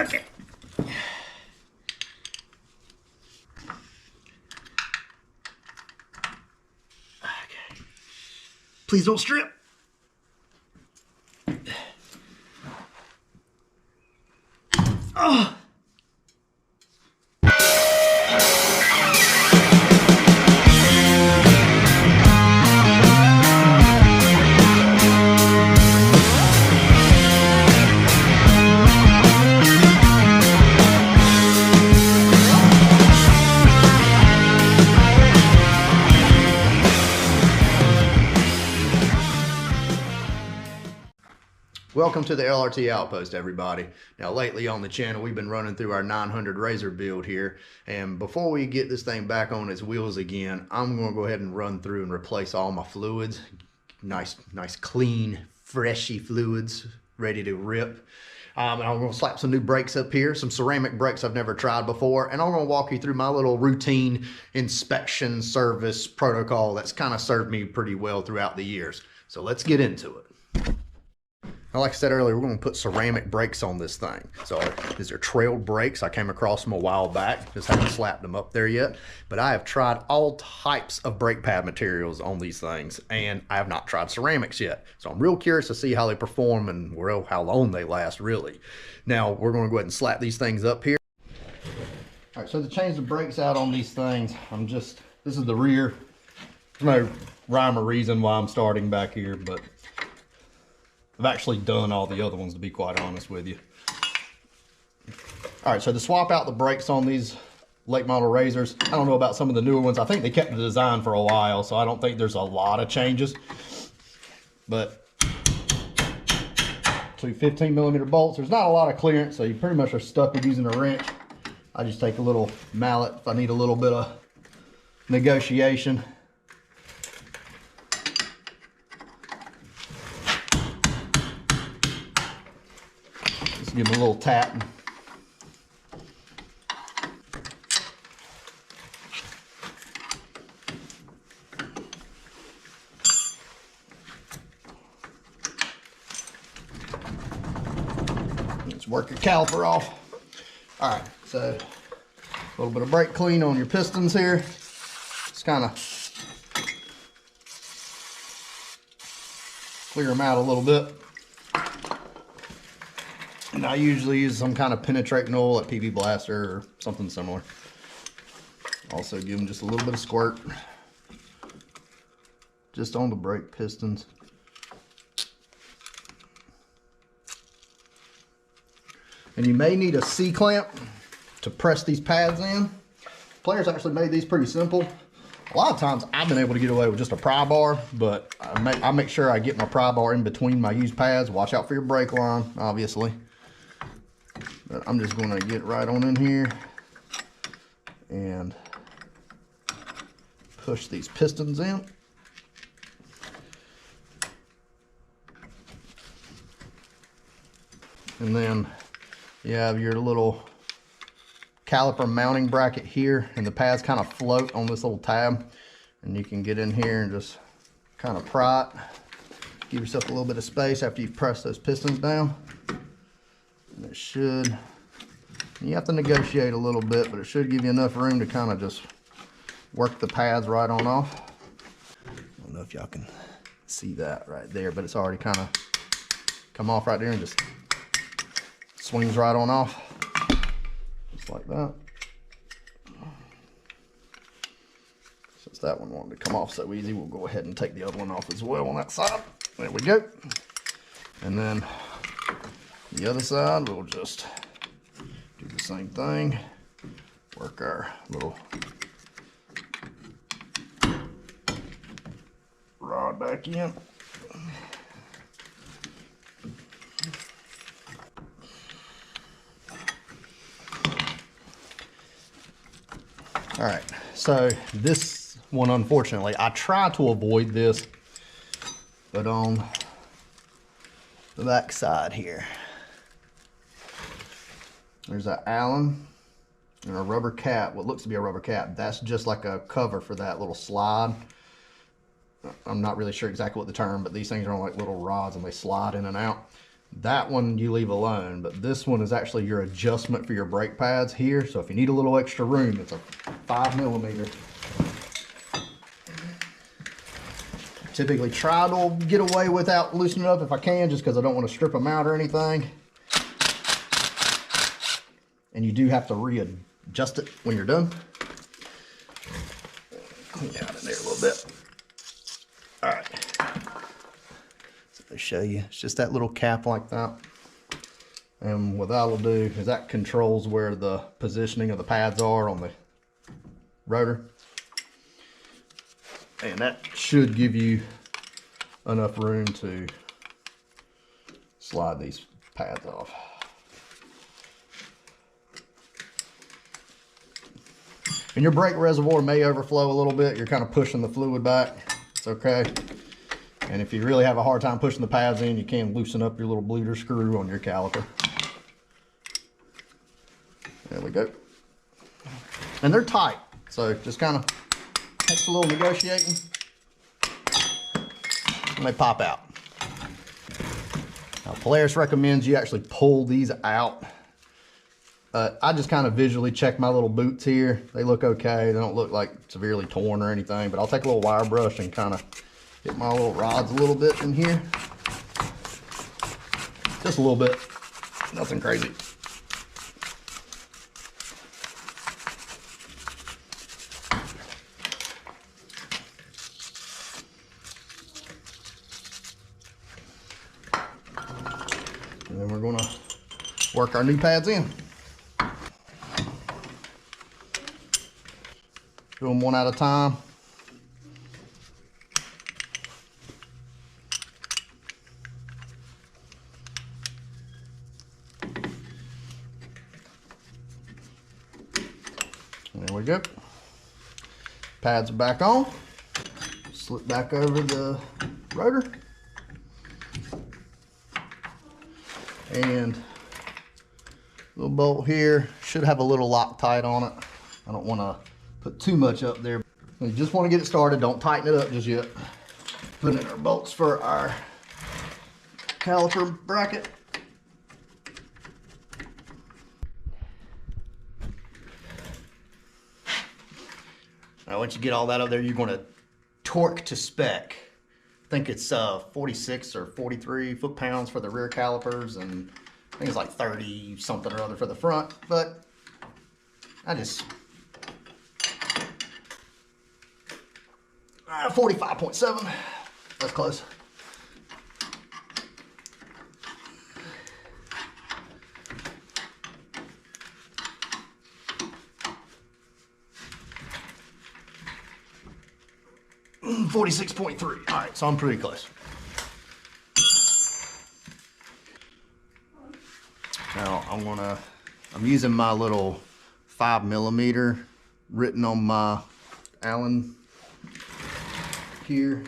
Okay. Please don't strip. Oh. Welcome to the LRT Outpost, everybody. Now, lately on the channel, we've been running through our 900 RZR build here. And before we get this thing back on its wheels again, I'm going to go ahead and run through and replace all my fluids. Nice, clean, freshy fluids, ready to rip. And I'm going to slap some new brakes up here, some ceramic brakes I've never tried before. And I'm going to walk you through my little routine inspection service protocol that's kind of served me pretty well throughout the years. So let's get into it. Now, like I said earlier, we're going to put ceramic brakes on this thing. So these are trailed brakes. I came across them a while back. Just haven't slapped them up there yet. But I have tried all types of brake pad materials on these things, and I have not tried ceramics yet. So I'm real curious to see how they perform and how long they last, really. Now, we're going to go ahead and slap these things up here. All right, so to change the brakes out on these things, this is the rear. There's no rhyme or reason why I'm starting back here, but I've actually done all the other ones, to be quite honest with you. All right, so to swap out the brakes on these late model RZRs, I don't know about some of the newer ones. I think they kept the design for a while, so I don't think there's a lot of changes. But 15mm bolts, there's not a lot of clearance, so you pretty much are stuck with using a wrench. I just take a little mallet if I need a little bit of negotiation. Give them a little tap. Let's work your caliper off. All right, so a little bit of brake clean on your pistons here. Just kind of clear them out a little bit. And I usually use some kind of penetrating oil like PB Blaster or something similar. Also give them just a little bit of squirt. Just on the brake pistons. And you may need a C-clamp to press these pads in. Players actually made these pretty simple. A lot of times I've been able to get away with just a pry bar, but I make sure I get my pry bar in between my used pads. Watch out for your brake line, obviously. But I'm just going to get right on in here and push these pistons in. And then you have your little caliper mounting bracket here, and the pads kind of float on this little tab. And you can get in here and just kind of pry it. Give yourself a little bit of space after you press those pistons down. And it should, you have to negotiate a little bit, but it should give you enough room to kind of just work the pads right on off. I don't know if y'all can see that right there, but it's already kind of come off right there and just swings right on off. Just like that. Since that one wanted to come off so easy, we'll go ahead and take the other one off as well on that side. There we go. And then the other side, we'll just do the same thing. Work our little rod back in. All right, so this one, unfortunately, I try to avoid this, but on the back side here, there's an Allen and a rubber cap, what looks to be a rubber cap. That's just like a cover for that little slide. I'm not really sure exactly what the term, but these things are on like little rods and they slide in and out. That one you leave alone, but this one is actually your adjustment for your brake pads here. So if you need a little extra room, it's a 5mm. Typically try to get away without loosening up if I can, just because I don't want to strip them out or anything. And you do have to readjust it when you're done. Clean out in there a little bit. All right. So I'll show you. It's just that little cap like that. And what that'll do is that controls where the positioning of the pads are on the rotor. And that should give you enough room to slide these pads off. And your brake reservoir may overflow a little bit. You're kind of pushing the fluid back. It's okay. And if you really have a hard time pushing the pads in, you can loosen up your little bleeder screw on your caliper. There we go. And they're tight, so just kind of takes a little negotiating and they pop out. Now Polaris recommends you actually pull these out. I just kind of visually check my little boots here. They look okay. They don't look like severely torn or anything, but I'll take a little wire brush and kind of hit my little rods a little bit in here. Just a little bit, nothing crazy. And then we're gonna work our new pads in. Do them one at a time. There we go. Pads are back on. Slip back over the rotor. And little bolt here should have a little Loctite on it. I don't want to put too much up there. You just want to get it started. Don't tighten it up just yet. Put in our bolts for our caliper bracket. Now once you get all that up there, you're going to torque to spec. I think it's 46 or 43 foot-pounds for the rear calipers, and I think it's like 30 something or other for the front, but I just 45.7. That's close. $46.3. All right, so I'm pretty close. Now I'm using my little 5mm written on my Allen here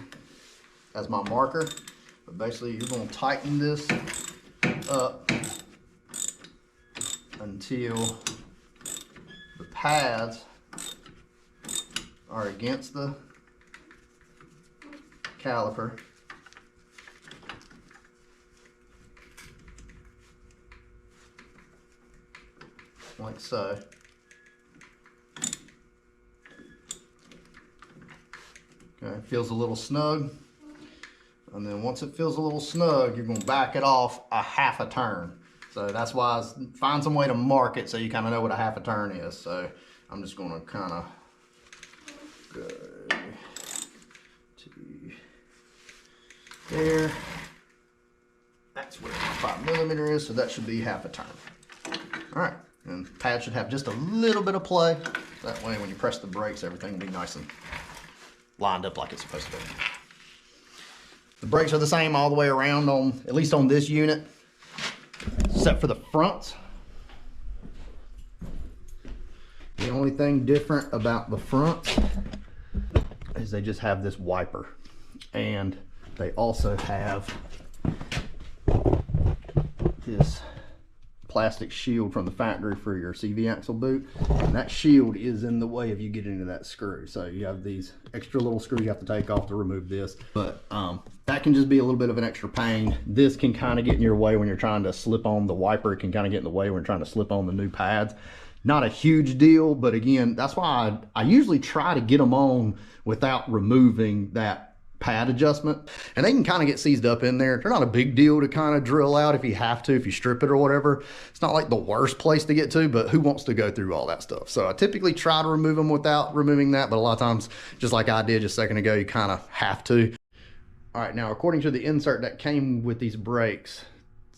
as my marker. But basically you're going to tighten this up until the pads are against the caliper. Like so. Okay, feels a little snug. And then once it feels a little snug, you're going to back it off a half a turn. So that's why find some way to mark it so you kind of know what a half a turn is. So I'm just going to kind of go to there. That's where my 5mm is, so that should be half a turn. All right, and the pad should have just a little bit of play. That way when you press the brakes, everything will be nice and lined up like it's supposed to be. The brakes are the same all the way around, at least on this unit, except for the fronts. The only thing different about the front is they just have this wiper, and they also have this plastic shield from the factory for your CV axle boot. And that shield is in the way of you getting into that screw. So you have these extra little screws you have to take off to remove this. But that can just be a little bit of an extra pain. This can kind of get in your way when you're trying to slip on the wiper. It can kind of get in the way when you're trying to slip on the new pads. Not a huge deal, but again, that's why I usually try to get them on without removing that pad adjustment, and they can kind of get seized up in there. They're not a big deal to kind of drill out if you have to, if you strip it or whatever. It's not like the worst place to get to, but who wants to go through all that stuff? So I typically try to remove them without removing that, but a lot of times, just like I did just a second ago, you kind of have to. All right, now according to the insert that came with these brakes,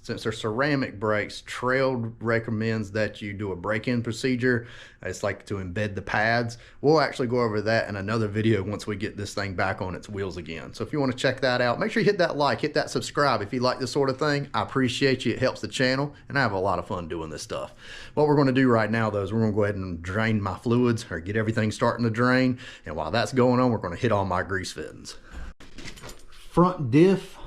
since they're ceramic brakes, Trail recommends that you do a break-in procedure. It's like to embed the pads. We'll actually go over that in another video once we get this thing back on its wheels again. So if you want to check that out, make sure you hit that like, hit that subscribe if you like this sort of thing. I appreciate you. It helps the channel, and I have a lot of fun doing this stuff. What we're going to do right now, though, is we're going to go ahead and drain my fluids, or get everything starting to drain. And while that's going on, we're going to hit all my grease fittings. Front diff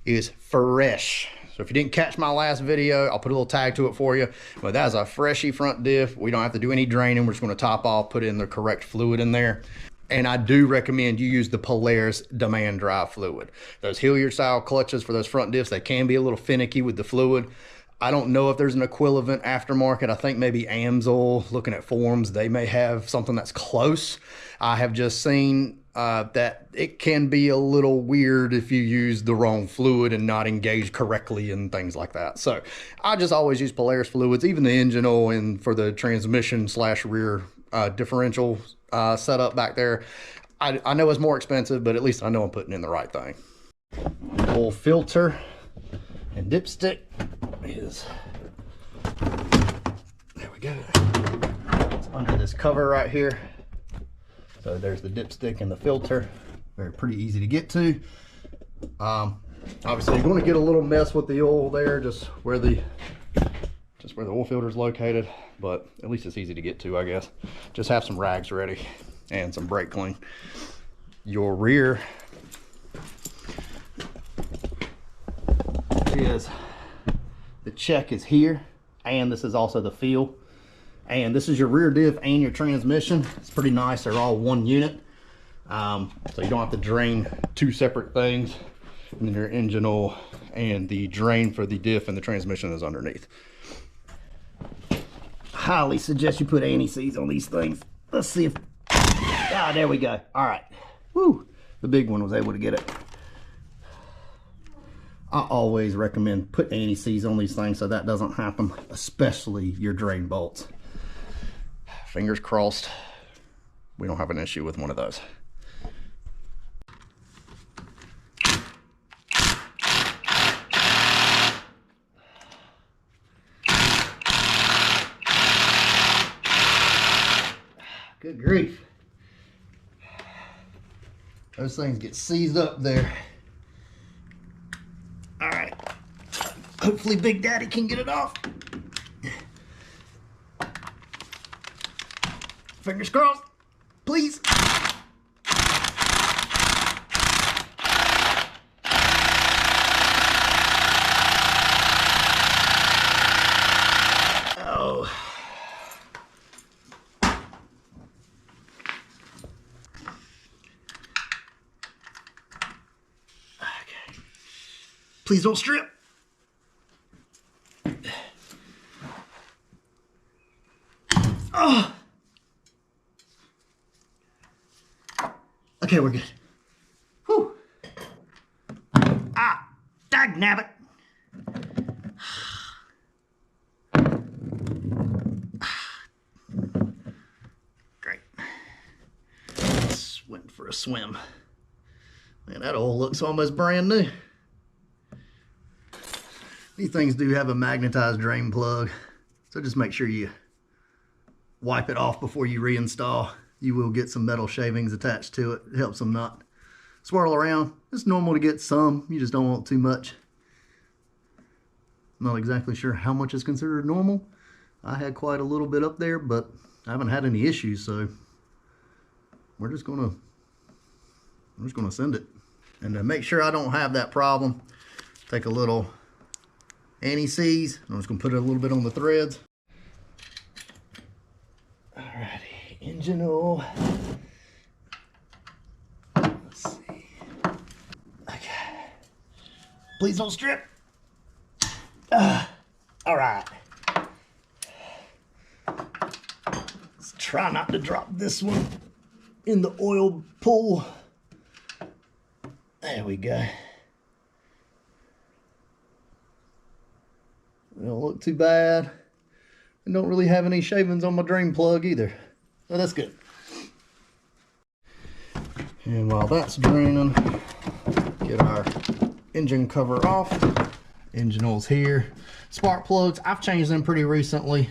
is fresh. So if you didn't catch my last video, I'll put a little tag to it for you. But that's a freshy front diff. We don't have to do any draining. We're just going to top off, put in the correct fluid in there. And I do recommend you use the Polaris demand drive fluid. Those Hilliard style clutches for those front diffs, they can be a little finicky with the fluid. I don't know if there's an equivalent aftermarket. I think maybe Amsoil, looking at forums, they may have something that's close. I have just seen that it can be a little weird if you use the wrong fluid and not engage correctly and things like that. So I just always use Polaris fluids, even the engine oil and for the transmission / rear differential setup back there. I know it's more expensive, but at least I know I'm putting in the right thing. Oil filter and dipstick is, there we go. It's under this cover right here. So there's the dipstick and the filter. Pretty easy to get to. Obviously you're going to get a little mess with the oil there, just where the oil filter is located, but at least it's easy to get to, I guess. Just have some rags ready and some brake clean. Your rear is, the check is here, and this is also the feel. And this is your rear diff and your transmission. It's pretty nice. They're all one unit. So you don't have to drain two separate things. And then your engine oil and the drain for the diff and the transmission is underneath. Highly suggest you put anti-seize on these things. Let's see if, there we go. All right. Woo, the big one was able to get it. I always recommend put anti-seize on these things so that doesn't happen, especially your drain bolts. Fingers crossed we don't have an issue with one of those. Good grief. Those things get seized up there. All right. Hopefully Big Daddy can get it off. Fingers crossed, please. Oh. Okay. Please don't strip. Oh. Okay, we're good. Whew. Ah, dagnabbit. Great. Just went for a swim. Man, that oil looks almost brand new. These things do have a magnetized drain plug, so just make sure you wipe it off before you reinstall. You will get some metal shavings attached to it. It helps them not swirl around. It's normal to get some. You just don't want too much. Not exactly sure how much is considered normal. I had quite a little bit up there, but I haven't had any issues, so we're just gonna send it. And to make sure I don't have that problem, take a little anti-seize. I'm just gonna put it a little bit on the threads. Alrighty, engine oil. Let's see. Okay. Please don't strip. All right. Let's try not to drop this one in the oil pool. There we go. It don't look too bad. I don't really have any shavings on my drain plug either. So that's good. And while that's draining, get our engine cover off. Engine oil's here. Spark plugs, I've changed them pretty recently.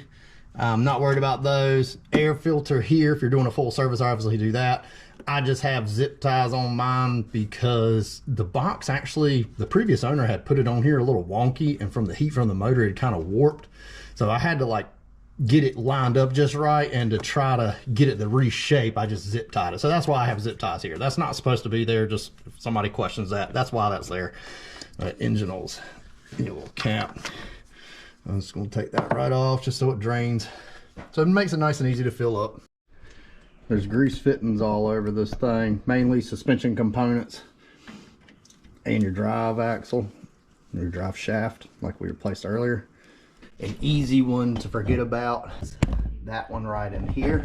I'm not worried about those. Air filter here, if you're doing a full service, obviously do that. I just have zip ties on mine because the box actually, the previous owner had put it on here a little wonky, and from the heat from the motor, it kind of warped. So I had to like get it lined up just right, and to try to get it to reshape, I just zip tied it. So that's why I have zip ties here. That's not supposed to be there, just if somebody questions that, that's why that's there. Engine oil's little cap. I'm just going to take that right off just so it drains. So it makes it nice and easy to fill up. There's grease fittings all over this thing, mainly suspension components and your drive axle, your drive shaft like we replaced earlier. An easy one to forget about, that one right in here.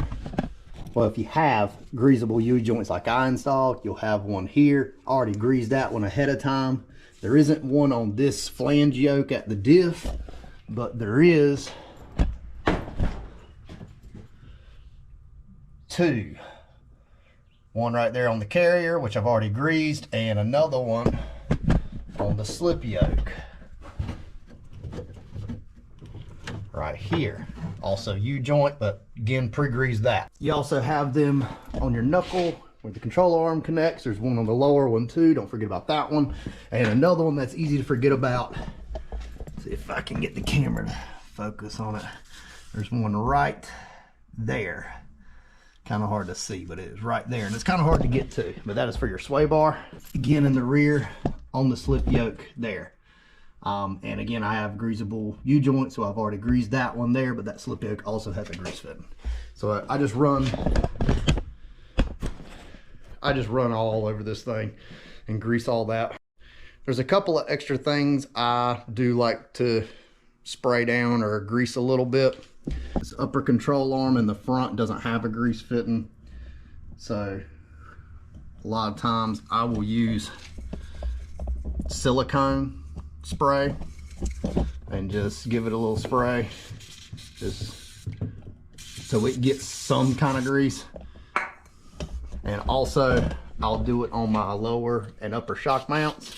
Well, if you have greasable U-joints like I installed, you'll have one here. I already greased that one ahead of time. There isn't one on this flange yoke at the diff, but there is two. One right there on the carrier, which I've already greased, and another one on the slip yoke right here. Also U-joint, but again, pre-greased that. You also have them on your knuckle where the control arm connects. There's one on the lower one too, don't forget about that one. And another one that's easy to forget about, see if I can get the camera to focus on it. There's one right there. Kind of hard to see, but it is right there, and it's kind of hard to get to, but that is for your sway bar. Again, in the rear on the slip yoke there. And again, I have greasable U-joint, so I've already greased that one there, but that slip yoke also has a grease fitting. So I just run all over this thing and grease all that. There's a couple of extra things I do like to spray down or grease a little bit. This upper control arm in the front doesn't have a grease fitting, so a lot of times I will use silicone spray and just give it a little spray just so it gets some kind of grease. And also I'll do it on my lower and upper shock mounts.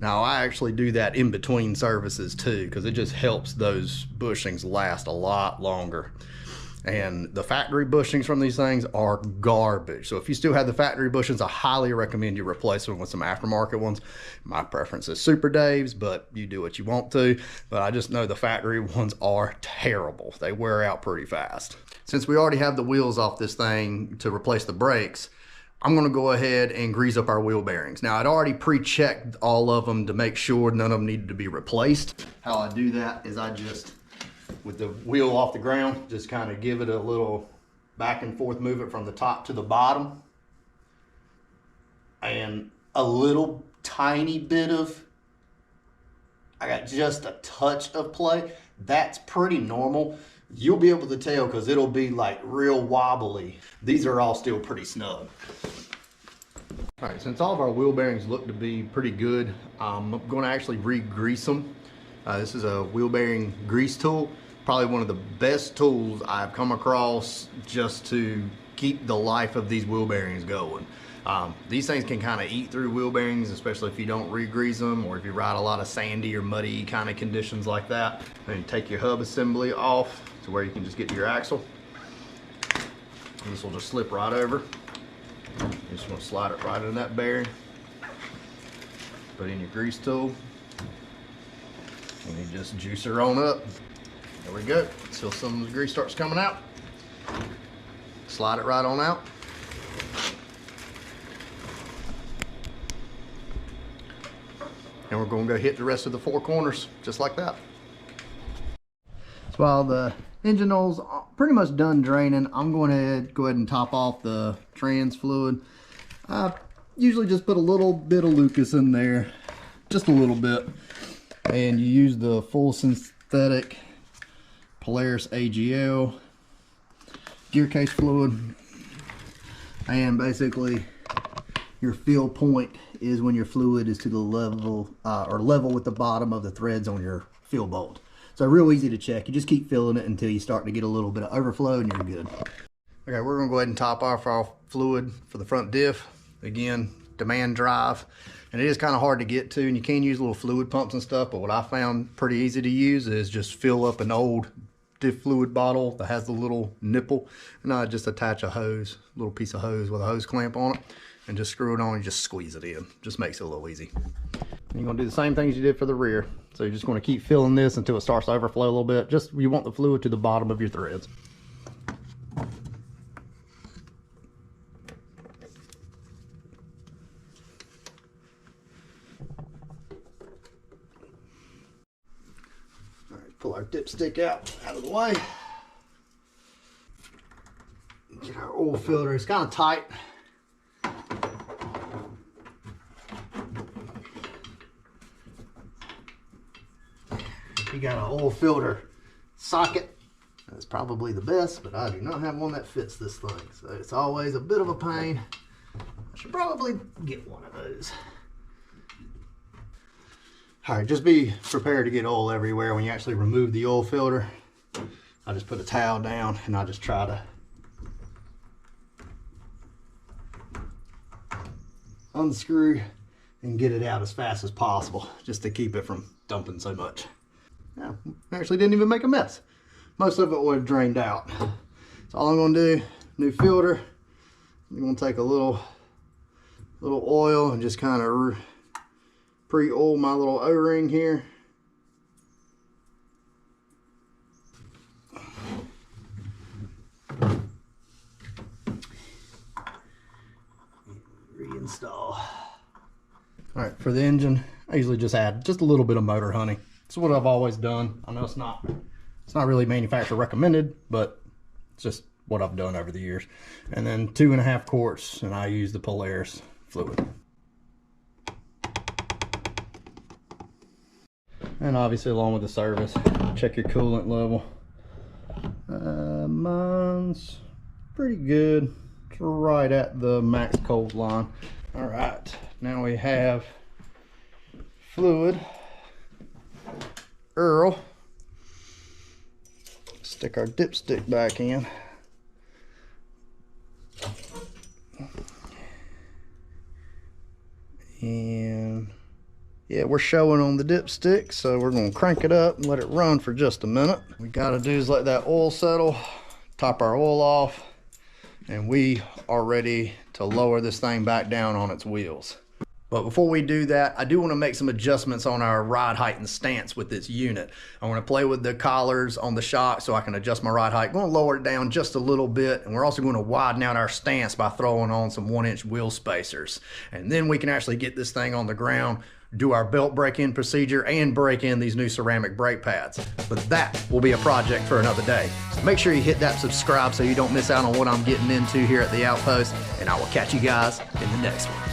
Now I actually do that in between services too, because it just helps those bushings last a lot longer. And the factory bushings from these things are garbage. So if you still have the factory bushings, I highly recommend you replace them with some aftermarket ones. My preference is Super Dave's, but you do what you want to. But I just know the factory ones are terrible. They wear out pretty fast. Since we already have the wheels off this thing to replace the brakes, I'm gonna go ahead and grease up our wheel bearings. Now I'd already pre-checked all of them to make sure none of them needed to be replaced. How I do that is I just, with the wheel off the ground, just kind of give it a little back and forth, move it from the top to the bottom. And a little tiny bit of, I got just a touch of play. That's pretty normal. You'll be able to tell because it'll be like real wobbly. These are all still pretty snug. All right, since all of our wheel bearings look to be pretty good, I'm going to actually re-grease them. This is a wheel bearing grease tool. Probably one of the best tools I've come across just to keep the life of these wheel bearings going. These things can kind of eat through wheel bearings, especially if you don't re-grease them or if you ride a lot of sandy or muddy kind of conditions like that. Then you take your hub assembly off to where you can just get to your axle. And this will just slip right over. You just want to slide it right in that bearing. Put in your grease tool. And you just juice her on up. There we go. Until some of the grease starts coming out. Slide it right on out. and we're going to go hit the rest of the 4 corners just like that. So while the engine oil's pretty much done draining, I'm going to go ahead and top off the trans fluid. I usually just put a little bit of Lucas in there, just a little bit, and you use the full synthetic Polaris AGL gear case fluid, and basically your fill point is when your fluid is to the level or level with the bottom of the threads on your fill bolt. So real easy to check. You just keep filling it until you start to get a little bit of overflow and you're good. Okay, we're gonna go ahead and top off our fluid for the front diff. Again, demand drive, and it is kind of hard to get to, and you can use little fluid pumps and stuff, but what I found pretty easy to use is just fill up an old diff fluid bottle that has the little nipple, and I just attach a hose, little piece of hose with a hose clamp on it, and just screw it on and just squeeze it in. Just makes it a little easy. And you're gonna do the same thing as you did for the rear. So you're just gonna keep filling this until it starts to overflow a little bit. Just, you want the fluid to the bottom of your threads. All right, pull our dipstick out of the way. Get our oil filter. It's kind of tight. You got an oil filter socket, that's probably the best, but I do not have one that fits this thing, so it's always a bit of a pain. I should probably get one of those. All right, just be prepared to get oil everywhere when you actually remove the oil filter. I just put a towel down and I just try to unscrew and get it out as fast as possible, just to keep it from dumping so much. Yeah, actually didn't even make a mess. Most of it would have drained out. So all I'm gonna do, new filter, I'm gonna take a little oil and just kind of pre-oil my little O-ring here. Reinstall. All right, for the engine, I usually just add just a little bit of motor honey. It's what I've always done. I know it's not really manufacturer recommended, but it's just what I've done over the years. And then 2.5 quarts, and I use the Polaris fluid. And obviously along with the service, check your coolant level. Mine's pretty good. It's right at the max cold line. All right, now we have fluid. Earl. Stick our dipstick back in. And yeah, we're showing on the dipstick, so we're going to crank it up and let it run for just a minute. What we got to do is let that oil settle, top our oil off, and we are ready to lower this thing back down on its wheels. But before we do that, I do want to make some adjustments on our ride height and stance with this unit. I want to play with the collars on the shock so I can adjust my ride height. I'm going to lower it down just a little bit, and we're also going to widen out our stance by throwing on some 1-inch wheel spacers. And then we can actually get this thing on the ground, do our belt break-in procedure, and break in these new ceramic brake pads. But that will be a project for another day. So make sure you hit that subscribe so you don't miss out on what I'm getting into here at the Outpost, and I will catch you guys in the next one.